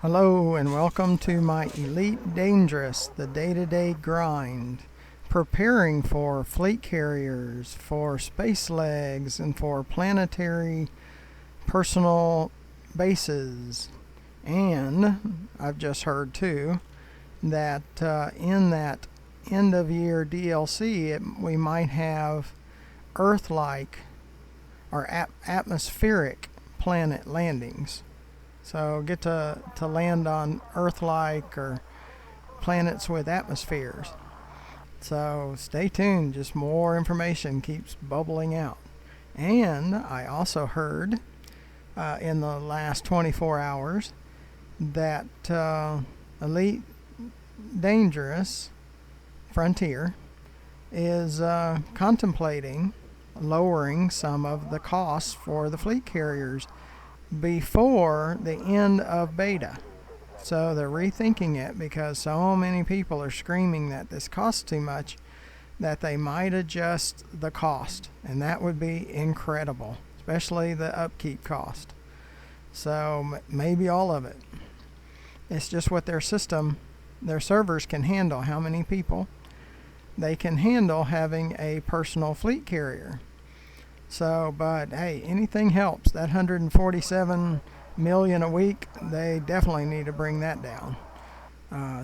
Hello and welcome to my Elite Dangerous, the day-to-day grind, preparing for fleet carriers, for space legs, and for planetary personal bases. And I've just heard too that in that end of year DLC we might have Earth-like or atmospheric planet landings. So get to land on Earth-like or planets with atmospheres. So stay tuned, just more information keeps bubbling out. And I also heard in the last 24 hours that Elite Dangerous Frontier is contemplating lowering some of the costs for the fleet carriers before the end of beta. So they're rethinking it because so many people are screaming that this costs too much that they might adjust the cost, and that would be incredible, especially the upkeep cost. So maybe all of it. It's just what their servers can handle, how many people they can handle having a personal fleet carrier. So, but hey, anything helps. That 147 million a week, they definitely need to bring that down.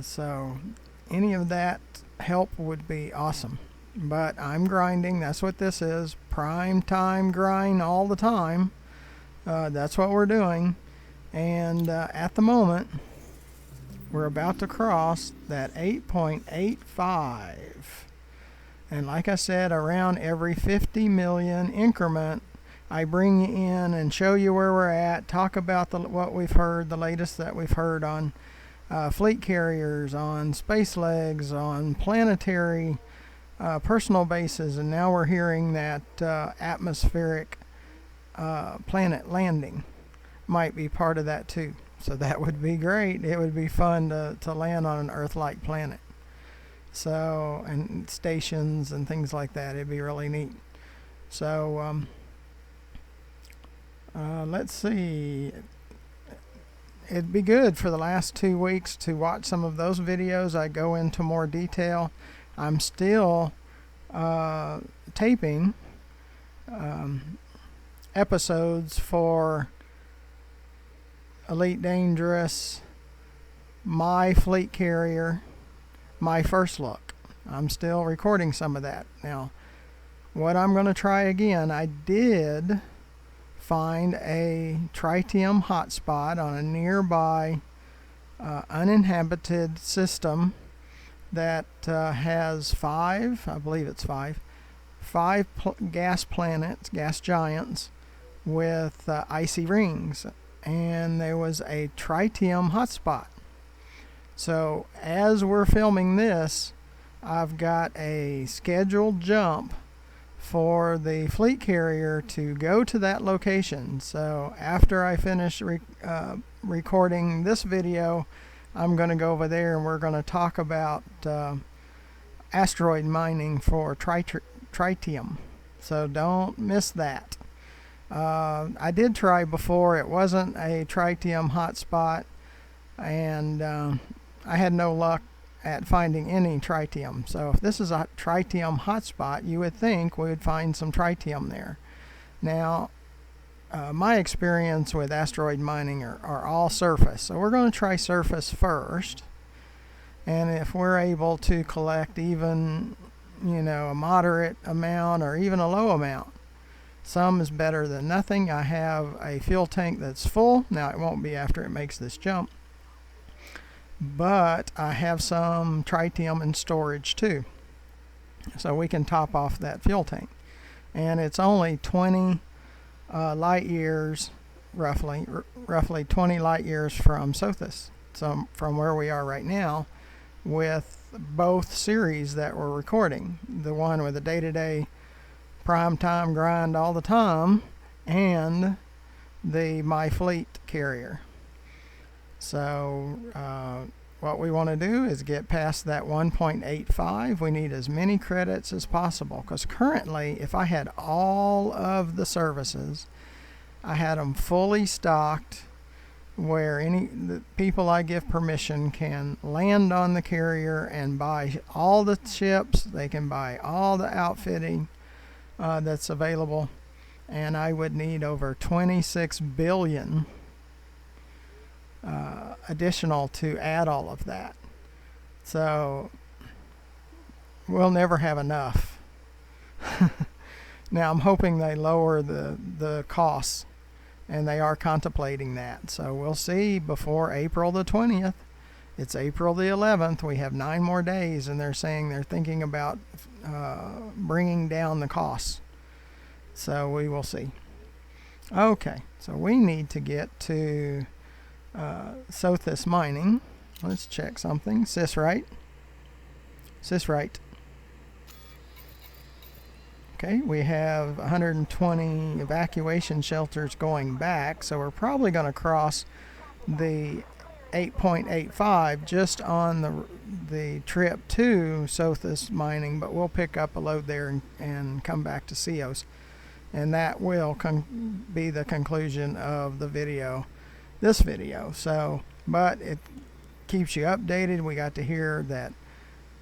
So any of that help would be awesome. But I'm grinding. That's what this is. Prime time grind all the time. That's what we're doing. And at the moment, we're about to cross that 8.85. And like I said, around every 50 million increment, I bring you in and show you where we're at, talk about what we've heard, the latest that we've heard on fleet carriers, on space legs, on planetary personal bases, and now we're hearing that atmospheric planet landing might be part of that too. So that would be great. It would be fun to land on an Earth-like planet. So, and stations and things like that. It'd be really neat. So, let's see. It'd be good for the last 2 weeks to watch some of those videos. I go into more detail. I'm still taping episodes for Elite Dangerous, my fleet carrier, my first look. I'm still recording some of that. Now, what I'm going to try again, I did find a tritium hotspot on a nearby uninhabited system that has five gas planets, gas giants with icy rings. And there was a tritium hotspot. So as we're filming this, I've got a scheduled jump for the fleet carrier to go to that location. So after I finish recording this video, I'm going to go over there and we're going to talk about asteroid mining for tritium. So don't miss that. I did try before. It wasn't a tritium hotspot, and I had no luck at finding any tritium. So if this is a tritium hotspot, you would think we would find some tritium there. Now, my experience with asteroid mining are all surface. So we're going to try surface first. And if we're able to collect even, a moderate amount or even a low amount, some is better than nothing. I have a fuel tank that's full. Now, it won't be after it makes this jump. But I have some tritium in storage too. So we can top off that fuel tank. And it's only 20 light years, roughly 20 light years from Sothis. So from where we are right now with both series that we're recording. The one with the day-to-day prime time grind all the time and the My Fleet carrier. So what we want to do is get past that 1.85. We need as many credits as possible because currently if I had all of the services, I had them fully stocked where the people I give permission can land on the carrier and buy all the ships. They can buy all the outfitting that's available, and I would need over 26 billion additional to add all of that. So we'll never have enough. Now I'm hoping they lower the costs, and they are contemplating that. So we'll see before April the 20th. It's April the 11th. We have 9 more days, and they're saying they're thinking about bringing down the costs. So we will see. Okay, so we need to get to Sothis mining. Let's check something. Sysrite. Okay, we have 120 evacuation shelters going back, so we're probably going to cross the 8.85 just on the trip to Sothis mining, but we'll pick up a load there and come back to Ceos, and that will be the conclusion of the video, this video. So, but it keeps you updated. We got to hear that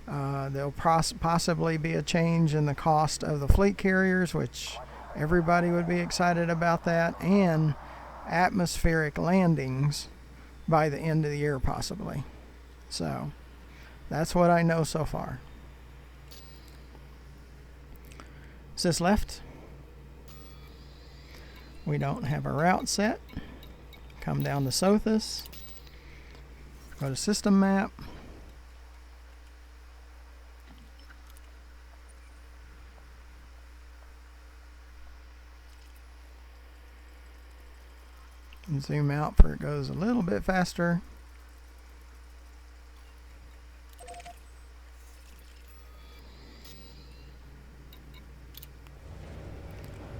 there'll possibly be a change in the cost of the fleet carriers, which everybody would be excited about that, and atmospheric landings by the end of the year possibly. So that's what I know so far. Sys left. We don't have a route set. Come down to Sothis. Go to system map. And zoom out for it goes a little bit faster.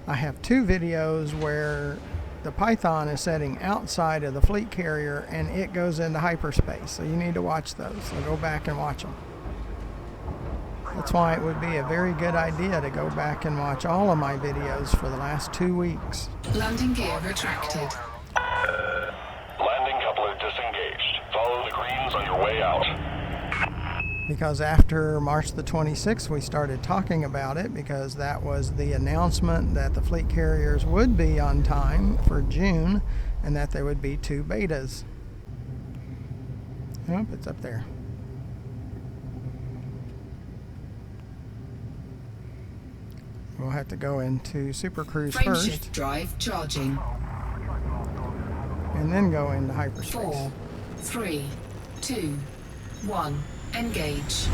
I have 2 videos where the Python is setting outside of the fleet carrier and it goes into hyperspace, so you need to watch those. So go back and watch them. That's why it would be a very good idea to go back and watch all of my videos for the last 2 weeks. Landing gear retracted. Landing coupler disengaged. Follow the greens on your way out. Because after March the 26th, we started talking about it, because that was the announcement that the fleet carriers would be on time for June and that there would be 2 betas. Nope, it's up there. We'll have to go into Super Cruise first. Frameshift drive charging. And then go into hyperspace. 4, 3, 2, 1. Engage.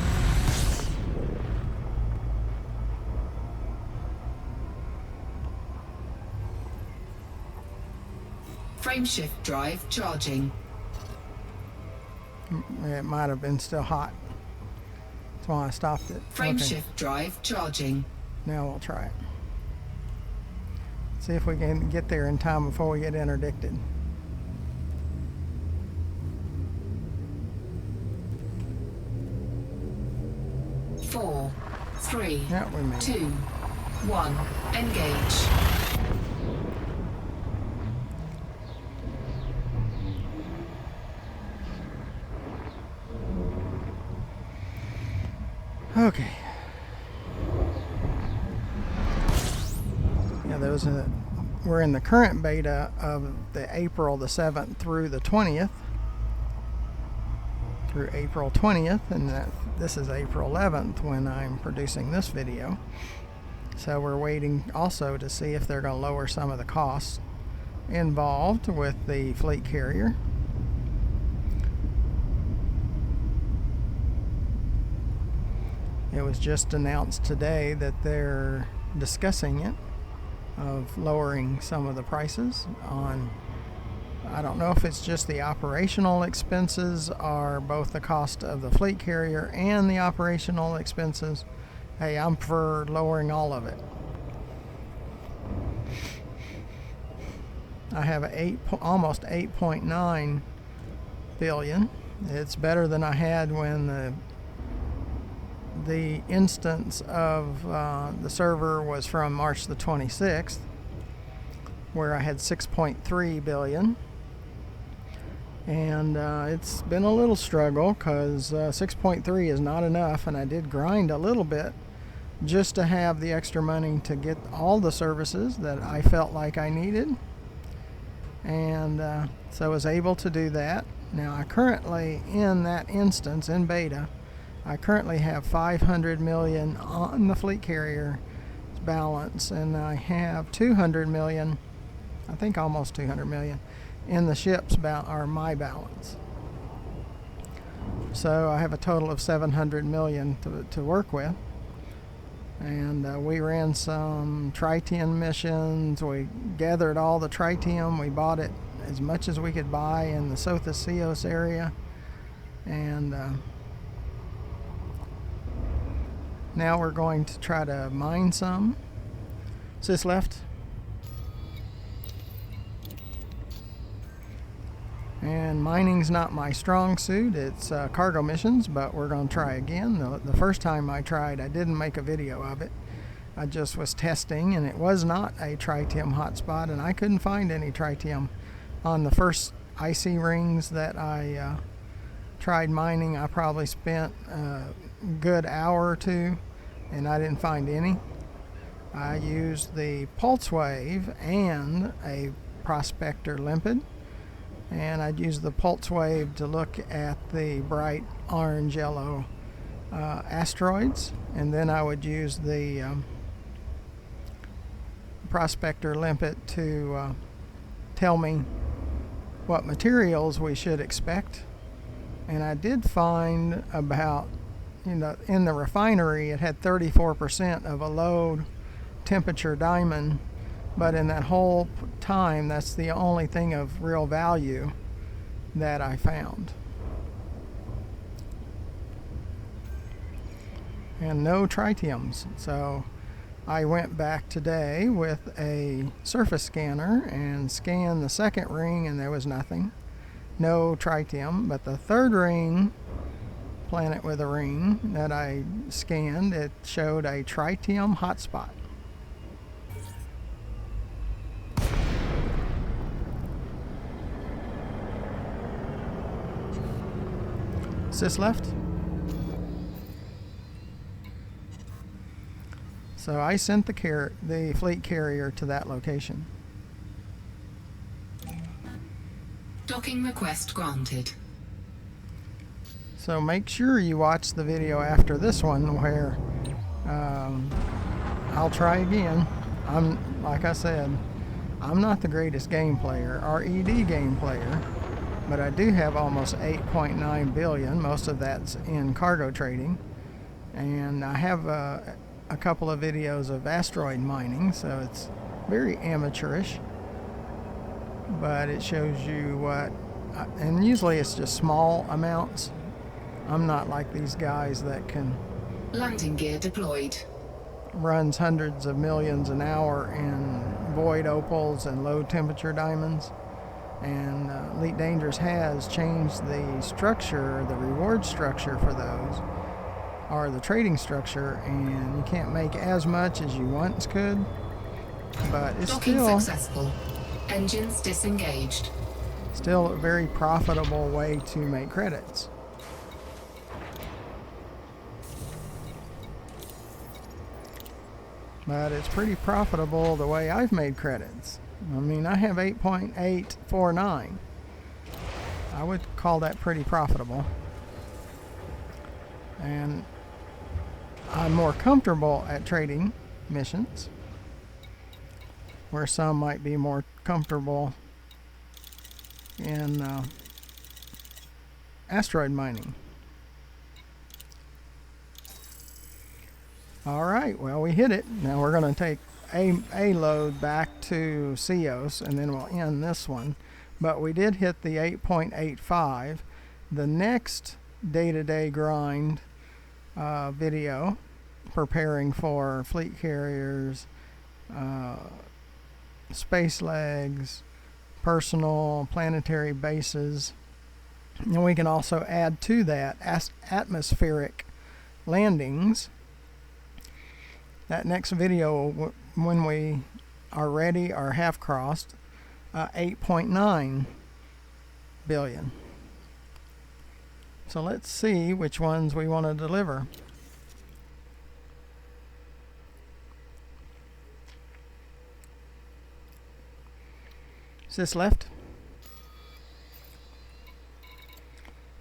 Frameshift drive charging. It might have been still hot. That's why I stopped it. Frameshift drive charging. Now we'll try it. See if we can get there in time before we get interdicted. Four, 3, Yeah, we made it. 2, 1. Engage. Okay. Yeah, we're in the current beta of the April the 7th through the 20th. Through April 20th, and this is April 11th when I'm producing this video. So we're waiting also to see if they're going to lower some of the costs involved with the fleet carrier. It was just announced today that they're discussing it, of lowering some of the prices on, I don't know if it's just the operational expenses or both the cost of the fleet carrier and the operational expenses. Hey, I'm for lowering all of it. I have almost 8.9 billion. It's better than I had when the instance of the server was from March the 26th, where I had 6.3 billion. And it's been a little struggle because 6.3 is not enough, and I did grind a little bit just to have the extra money to get all the services that I felt like I needed. And so I was able to do that. Now I currently, in that instance, in beta, I currently have 500 million on the fleet carrier balance, and I have 200 million, I think almost 200 million, in the ship's or my balance. So I have a total of 700 million to work with. And we ran some tritium missions. We gathered all the tritium. We bought it as much as we could buy in the Sothis Ceos area. And now we're going to try to mine some. Sis left. And mining's not my strong suit. It's cargo missions, but we're going to try again. The first time I tried, I didn't make a video of it. I just was testing, and it was not a tritium hotspot, and I couldn't find any tritium on the first icy rings that I tried mining. I probably spent a good hour or two, and I didn't find any. I used the pulse wave and a prospector limpet. And I'd use the pulse wave to look at the bright orange yellow asteroids, and then I would use the prospector limpet to tell me what materials we should expect. And I did find about, in the refinery, it had 34% of a low temperature diamond. But in that whole time, that's the only thing of real value that I found. And no tritiums. So I went back today with a surface scanner and scanned the second ring, and there was nothing. No tritium. But the third ring, planet with a ring, that I scanned, it showed a tritium hotspot. Sis left. So I sent the fleet carrier to that location. Docking request granted. So make sure you watch the video after this one where I'll try again. Like I said, I'm not the greatest game player, RED game player. But I do have almost 8.9 billion. Most of that's in cargo trading. And I have a couple of videos of asteroid mining, so it's very amateurish. But it shows you what, and usually it's just small amounts. I'm not like these guys that can Landing gear deployed. runs hundreds of millions an hour in void opals and low temperature diamonds. And Elite Dangerous has changed the structure, the reward structure for those, or the trading structure, and you can't make as much as you once could, but it's Docking still successful. Engines disengaged. still a very profitable way to make credits. But it's pretty profitable the way I've made credits. I mean, I have 8.849. I would call that pretty profitable. And I'm more comfortable at trading missions, where some might be more comfortable in asteroid mining. All right, well, we hit it. Now we're going to take a load back to Ceos, and then we'll end this one. But we did hit the 8.85. The next day-to-day grind video, preparing for fleet carriers, space legs, personal planetary bases, and we can also add to that atmospheric landings. That next video, when we are ready or have crossed 8.9, billion. So let's see which ones we want to deliver. Is this left?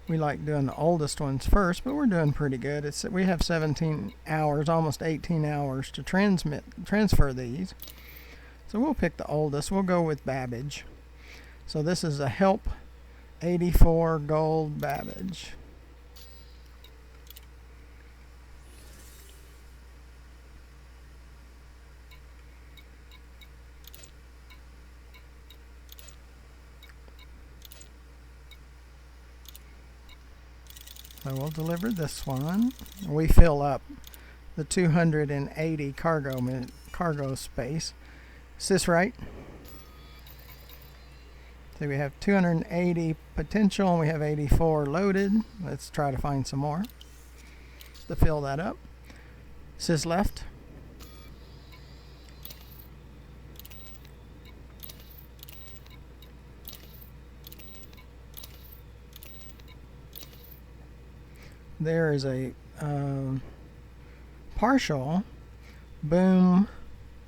We like doing the oldest ones first, but we're doing pretty good. We have 17 hours, almost 18 hours to transfer these. So we'll pick the oldest. We'll go with Babbage. So this is a Help 84 Gold Babbage. So we'll deliver this one. We fill up the 280 cargo space. Is this right? So we have 280 potential and we have 84 loaded. Let's try to find some more to fill that up. Is this left? There is a partial Boom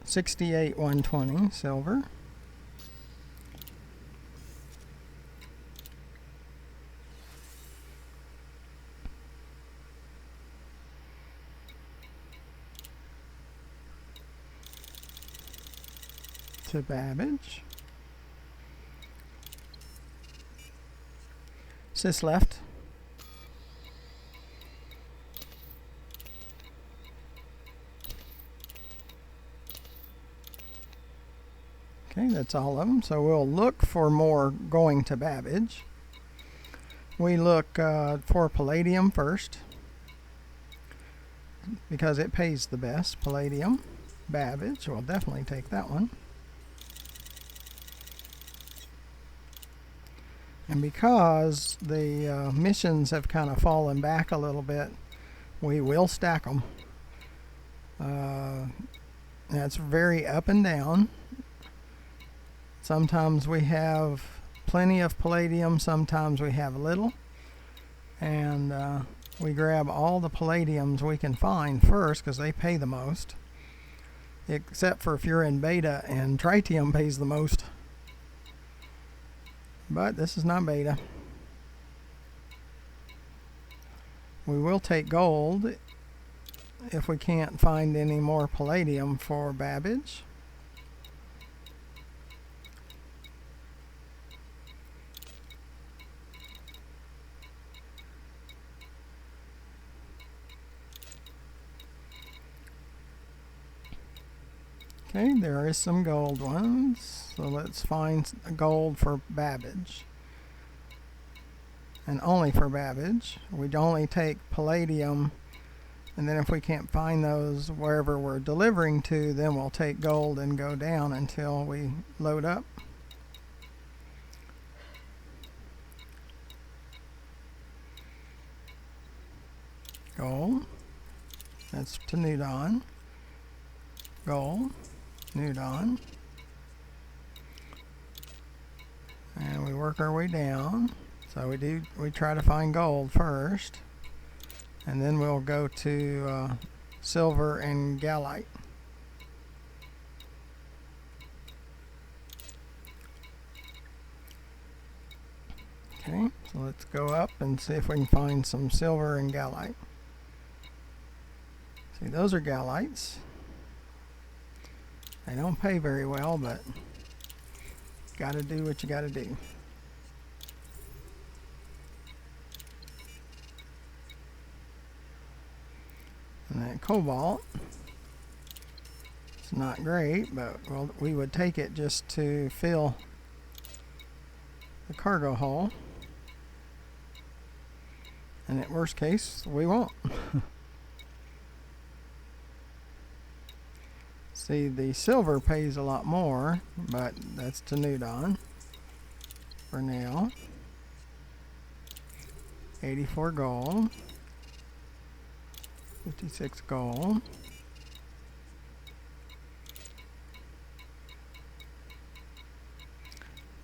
68-120 silver. To Babbage. Is this left? Okay, that's all of them. So we'll look for more going to Babbage. We look for Palladium first because it pays the best. Palladium, Babbage, we'll definitely take that one. And because the missions have kind of fallen back a little bit, we will stack them. That's very up and down. Sometimes we have plenty of palladium, sometimes we have little. And we grab all the palladiums we can find first because they pay the most. Except for if you're in beta, and tritium pays the most. But this is not beta. We will take gold if we can't find any more palladium for Babbage. Okay, there is some gold ones, so let's find gold for Babbage. And only for Babbage. We'd only take palladium, and then if we can't find those wherever we're delivering to, then we'll take gold and go down until we load up. Gold. That's to Nudon. Gold. Nudon. And we work our way down. So we try to find gold first, and then we'll go to silver and gallite. Okay, so let's go up and see if we can find some silver and gallite. See, those are gallites. They don't pay very well, but gotta do what you gotta do. And that cobalt, it's not great, but we would take it just to fill the cargo hull. And at worst case, we won't. See, the silver pays a lot more, but that's to Nudon for now. 84 gold. 56 gold.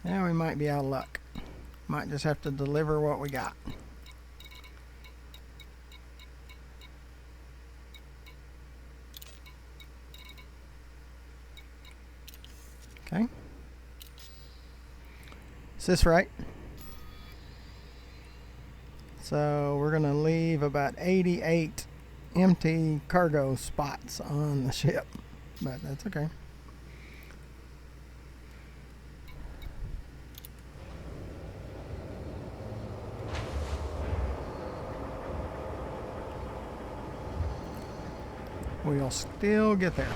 Yeah, we might be out of luck. Might just have to deliver what we got. Okay. Is this right? So we're going to leave about 88 empty cargo spots on the ship, but that's okay. We'll still get there.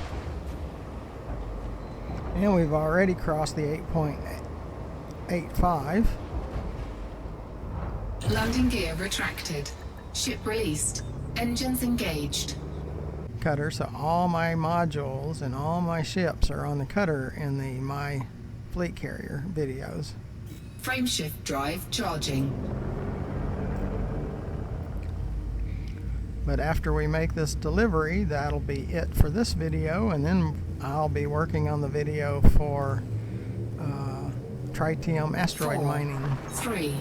And we've already crossed the 8.85. Landing gear retracted. Ship released. Engines engaged. Cutter, so all my modules and all my ships are on the cutter in the My Fleet Carrier videos. Frameshift drive charging. But after we make this delivery, that'll be it for this video, and then I'll be working on the video for tritium asteroid 4, mining. 3,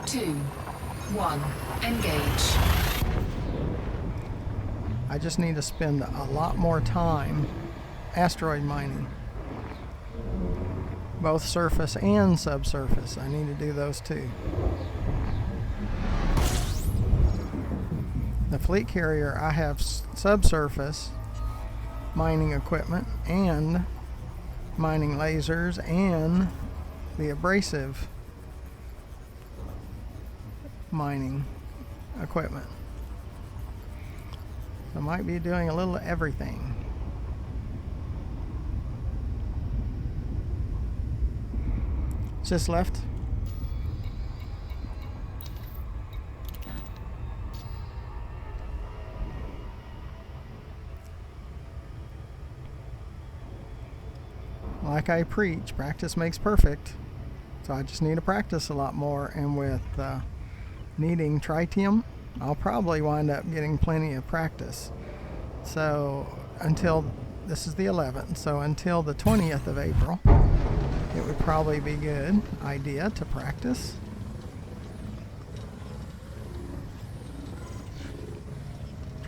2, 1. Engage. I just need to spend a lot more time asteroid mining, both surface and subsurface. I need to do those too. The fleet carrier, I have subsurface mining equipment and mining lasers and the abrasive mining equipment. I might be doing a little of everything. Just left. Like I preach, practice makes perfect. So I just need to practice a lot more, and with needing tritium, I'll probably wind up getting plenty of practice. So until, this is the 11th, so until the 20th of April, it would probably be a good idea to practice.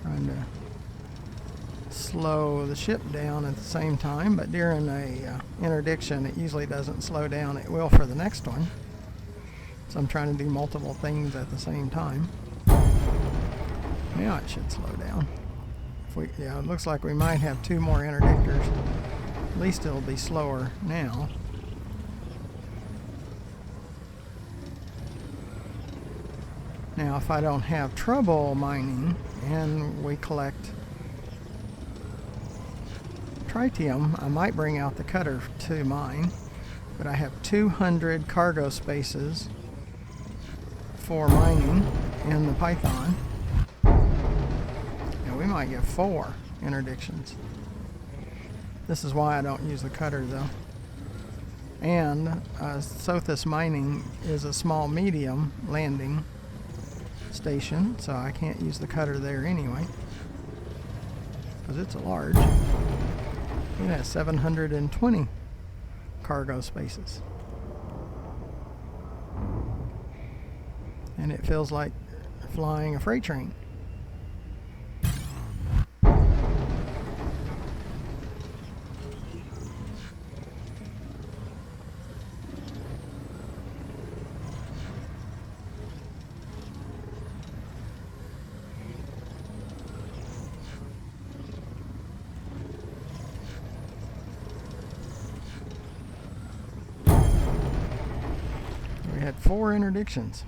Trying to slow the ship down at the same time, but during a interdiction it usually doesn't slow down. It will for the next one. So I'm trying to do multiple things at the same time. Now it should slow down. Yeah, it looks like we might have 2 more interdictors. At least it'll be slower now. Now if I don't have trouble mining and we collect tritium, I might bring out the cutter to mine, but I have 200 cargo spaces for mining in the Python. And we might get 4 interdictions. This is why I don't use the cutter though. And Sothis Mining is a small medium landing station, so I can't use the cutter there anyway, because it's a large. It has 720 cargo spaces. And it feels like flying a freight train. We had 4 interdictions.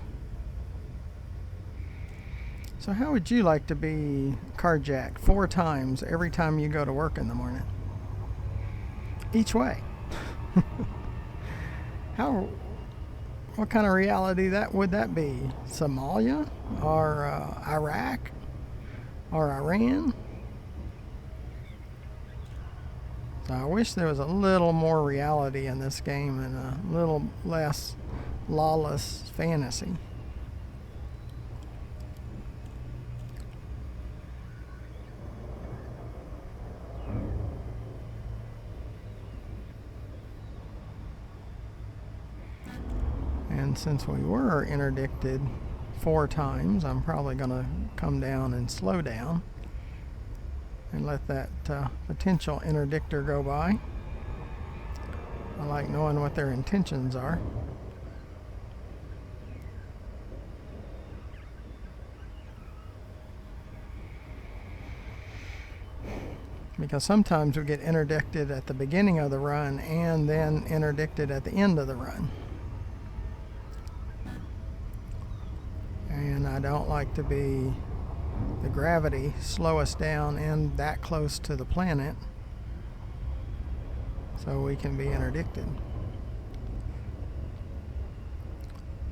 So how would you like to be carjacked 4 times every time you go to work in the morning? Each way. What kind of reality would that be? Somalia? Or Iraq? Or Iran? So I wish there was a little more reality in this game and a little less lawless fantasy. And since we were interdicted 4 times, I'm probably going to come down and slow down and let that potential interdictor go by. I like knowing what their intentions are. Because sometimes we get interdicted at the beginning of the run and then interdicted at the end of the run. And I don't like to be the gravity slow us down and that close to the planet so we can be interdicted.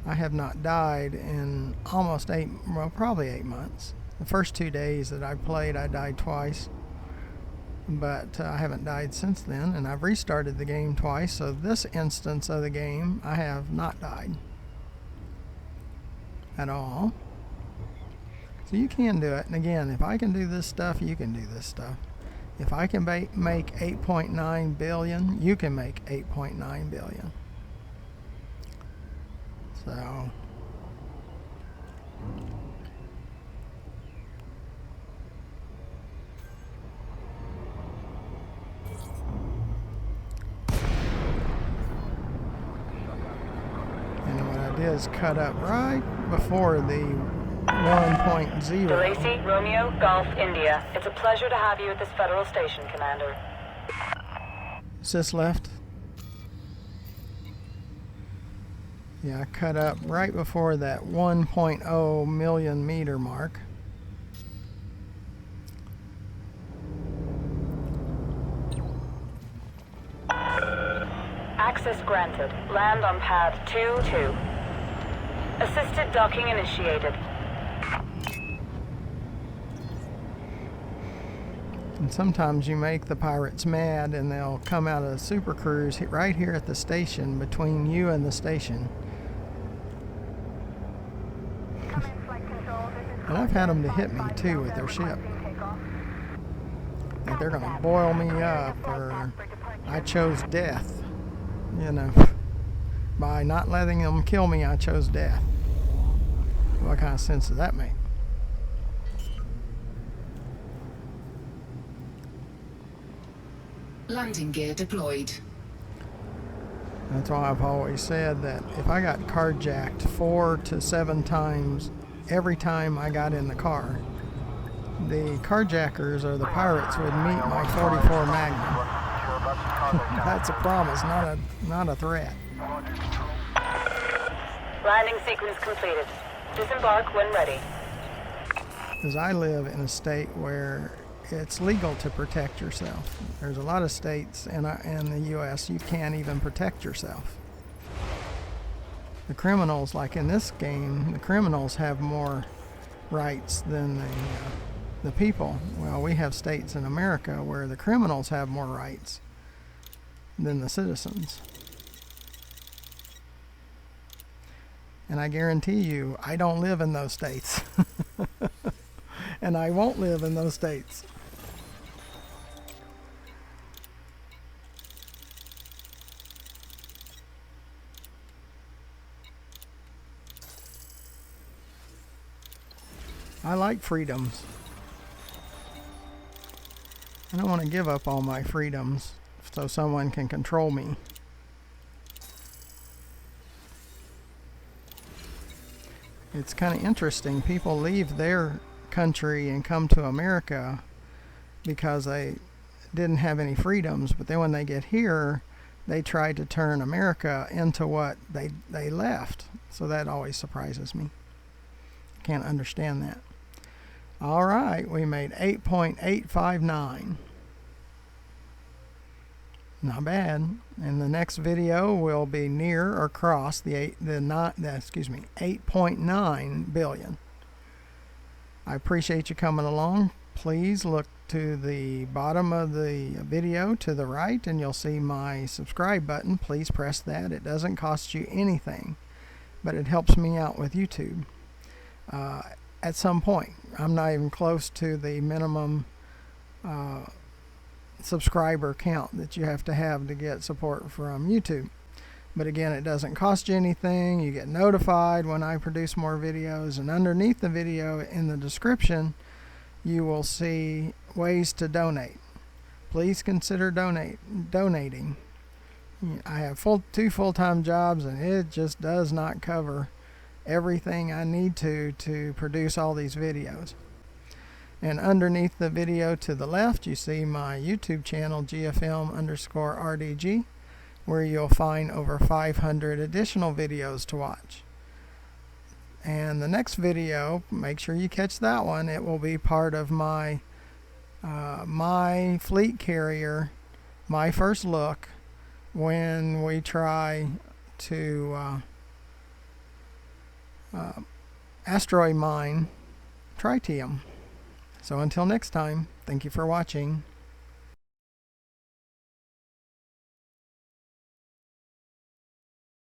I have not died in almost probably 8 months. The first 2 days that I played, I died twice. But I haven't died since then, and I've restarted the game twice, so this instance of the game I have not died at all. So you can do it, and again, if I can do this stuff, you can do this stuff. If I can make 8.9 billion, you can make 8.9 billion. So is cut up right before the 1.0. DeLacy, Romeo, Golf, India. It's a pleasure to have you at this federal station, Commander. Is this left? Yeah, I cut up right before that 1.0 million meter mark. Access granted. Land on pad 2-2. Assisted docking initiated. And sometimes you make the pirates mad and they'll come out of super cruise right here at the station between you and the station. And I've had them to hit me too with their ship. Like they're going to boil me up, or I chose death. You know, by not letting them kill me, I chose death. What kind of sense does that make? Landing gear deployed. That's why I've always said that if I got carjacked 4 to 7 times every time I got in the car, the carjackers or the pirates would meet my 44 Magnum. That's a promise, not a threat. Landing sequence completed. Disembark when ready. Because I live in a state where it's legal to protect yourself. There's a lot of states in the U.S. you can't even protect yourself. The criminals, like in this game, the criminals have more rights than the people. Well, we have states in America where the criminals have more rights than the citizens. And I guarantee you, I don't live in those states. And I won't live in those states. I like freedoms. I don't want to give up all my freedoms so someone can control me. It's kind of interesting. People leave their country and come to America because they didn't have any freedoms, but then when they get here, they try to turn America into what they left. So that always surprises me. Can't understand that. All right, we made 8.859. Not bad. In the next video, we'll be near or cross the 8.9 billion. I appreciate you coming along. Please look to the bottom of the video to the right, and you'll see my subscribe button. Please press that. It doesn't cost you anything, but it helps me out with YouTube. At some point, I'm not even close to the minimum subscriber count that you have to get support from YouTube. But again, it doesn't cost you anything. You get notified when I produce more videos, and underneath the video in the description you will see ways to donate. Please consider donating. I have two full-time jobs, and it just does not cover everything I need to produce all these videos. And underneath the video to the left, you see my YouTube channel, GFM_RDG, where you'll find over 500 additional videos to watch. And the next video, make sure you catch that one. It will be part of my fleet carrier, my first look, when we try to asteroid mine tritium. So until next time, thank you for watching.